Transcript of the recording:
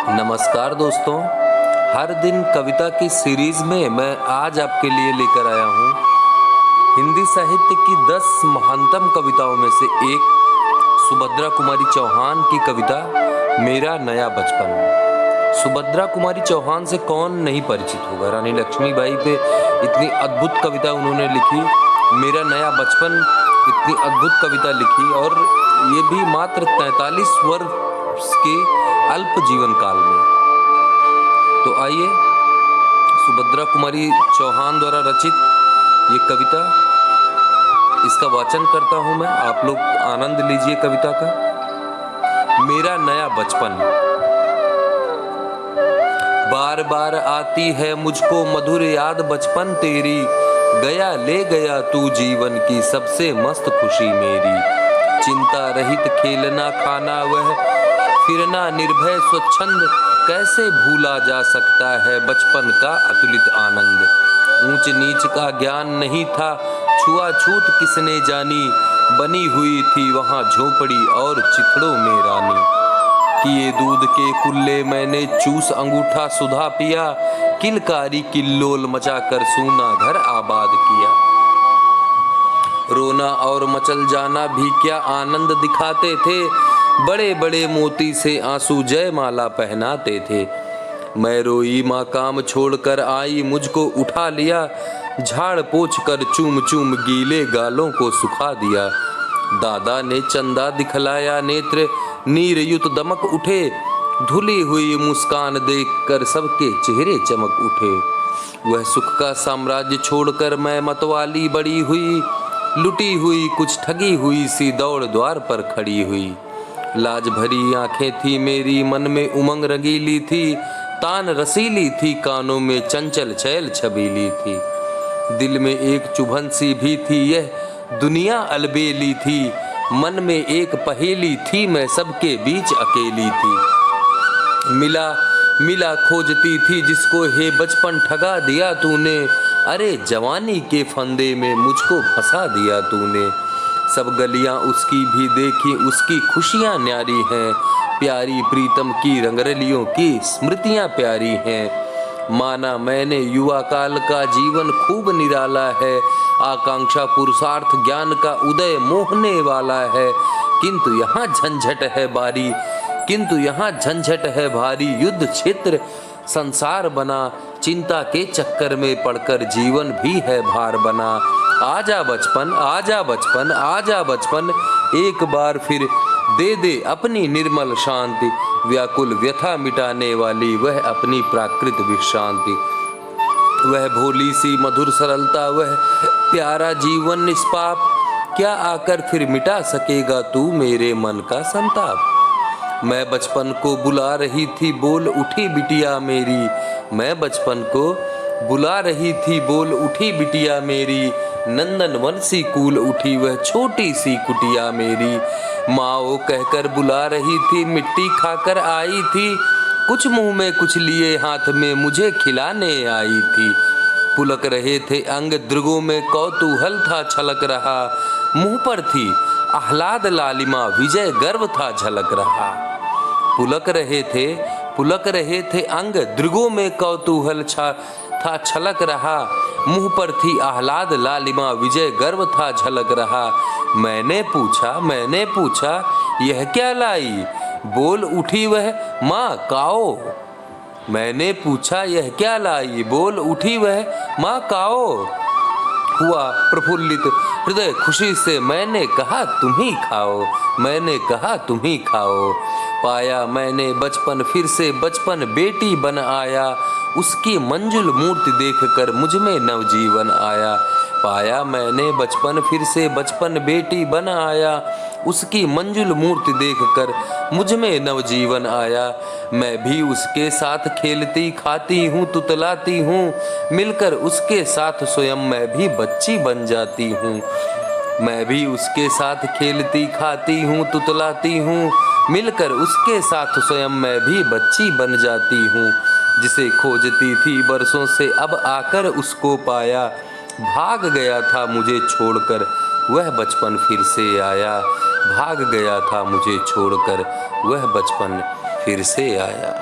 नमस्कार दोस्तों, हर दिन कविता की सीरीज में मैं आज आपके लिए लेकर आया हूँ हिंदी साहित्य की 10 महानतम कविताओं में से एक सुभद्रा कुमारी चौहान की कविता मेरा नया बचपन। सुभद्रा कुमारी चौहान से कौन नहीं परिचित होगा। रानी लक्ष्मीबाई पे इतनी अद्भुत कविता उन्होंने लिखी, मेरा नया बचपन इतनी अद्भुत कविता लिखी, और ये भी मात्र 43 वर्ष के अल्प जीवन काल में। तो आइए सुभद्रा कुमारी चौहान द्वारा रचित ये कविता, इसका वाचन करता हूं मैं, आप लोग आनंद लीजिए कविता का। मेरा नया बचपन। बार बार आती है मुझको मधुर याद बचपन तेरी, गया ले गया तू जीवन की सबसे मस्त खुशी मेरी। चिंता रहित खेलना खाना वह फिरना निर्भय स्वच्छंद, कैसे भूला जा सकता है बचपन का अतुलित आनंद। ऊंच नीच का ज्ञान नहीं था, छुआछूत किसने जानी, बनी हुई थी वहां झोपड़ी और चिथड़ों में रानी। किए दूध के कुल्ले मैंने चूस अंगूठा सुधा पिया, किलकारी किल्लोल मचाकर सूना घर आबाद किया। रोना और मचल जाना भी क्या आनंद दिखाते थे, बड़े बड़े मोती से आंसू जयमाला पहनाते थे। मैं रोई माँ काम छोड़कर आई, मुझको उठा लिया, झाड़ पोंछ कर चूम चूम गीले गालों को सुखा दिया। दादा ने चंदा दिखलाया, नेत्र नीरयुत दमक उठे, धुली हुई मुस्कान देखकर सबके चेहरे चमक उठे। वह सुख का साम्राज्य छोड़कर मैं मतवाली बड़ी हुई, लुटी हुई कुछ ठगी हुई सी दौड़ द्वार पर खड़ी हुई। लाज भरी आंखें थी मेरी, मन में उमंग रंगीली थी, तान रसीली थी, कानों में चंचल छैल छबीली थी। दिल में एक चुभन सी भी थी, यह दुनिया अलबेली थी, मन में एक पहेली थी, मैं सबके बीच अकेली थी। मिला मिला खोजती थी जिसको, हे बचपन ठगा दिया तूने, अरे जवानी के फंदे में मुझको फंसा दिया तूने। सब गलियां उसकी भी देखी, उसकी खुशियां न्यारी हैं, प्यारी प्रीतम की रंगरलियों की स्मृतियां प्यारी हैं। माना मैंने युवा काल का जीवन खूब निराला है, आकांक्षा पुरुषार्थ ज्ञान का उदय मोहने वाला है, किंतु यहाँ झंझट है बारी, किंतु यहाँ झंझट है भारी। युद्ध क्षेत्र संसार बना, चिंता के चक्कर में पड़कर जीवन भी है भार बना। आजा बचपन आजा बचपन आजा बचपन, एक बार फिर दे दे अपनी निर्मल शांति, व्याकुल व्यथा मिटाने वाली वह अपनी प्राकृत विश्रांति। वह भोली सी मधुर सरलता, वह प्यारा जीवन निष्पाप, क्या आकर फिर मिटा सकेगा तू मेरे मन का संताप। मैं बचपन को बुला रही थी, बोल उठी बिटिया मेरी, मैं बचपन को बुला रही थी, बोल उठी बिटिया मेरी। नंदन वन सी कूल उठी वह छोटी सी कुटिया मेरी। माँ वो कहकर बुला रही थी, मिट्टी खाकर आई थी, कुछ मुंह में कुछ लिए हाथ में मुझे खिलाने आई थी। पुलक रहे थे अंग दृगों में कौतूहल था छलक रहा, मुंह पर थी आह्लाद लालिमा विजय गर्व था झलक रहा। पुलक रहे थे अंग दृगों में कौतूहल था छलक रहा, मुंह पर थी आह्लाद लालिमा विजय गर्व था झलक रहा। मैंने पूछा यह क्या लाई, बोल उठी वह माँ काओ। मैंने पूछा यह क्या लाई, बोल उठी वह माँ काओ। हुआ प्रफुल्लित हृदय खुशी से, मैंने कहा तुम ही खाओ, मैंने कहा तुम ही खाओ। पाया मैंने बचपन फिर से, बचपन बेटी बन आया, उसकी मंजुल मूर्ति देखकर मुझ में नवजीवन आया। पाया मैंने बचपन फिर से, बचपन बेटी बन आया, उसकी मंजुल मूर्ति देखकर मुझ में नवजीवन आया। मैं भी उसके साथ खेलती खाती हूँ तुतलाती हूँ, मिलकर उसके साथ स्वयं मैं भी बच्ची बन जाती हूँ। मैं भी उसके साथ खेलती खाती हूँ तुतलाती हूँ, मिलकर उसके साथ स्वयं मैं भी बच्ची बन जाती हूँ। जिसे खोजती थी बरसों से अब आकर उसको पाया, भाग गया था मुझे छोड़कर वह बचपन फिर से आया। भाग गया था मुझे छोड़कर वह बचपन फिर से आया।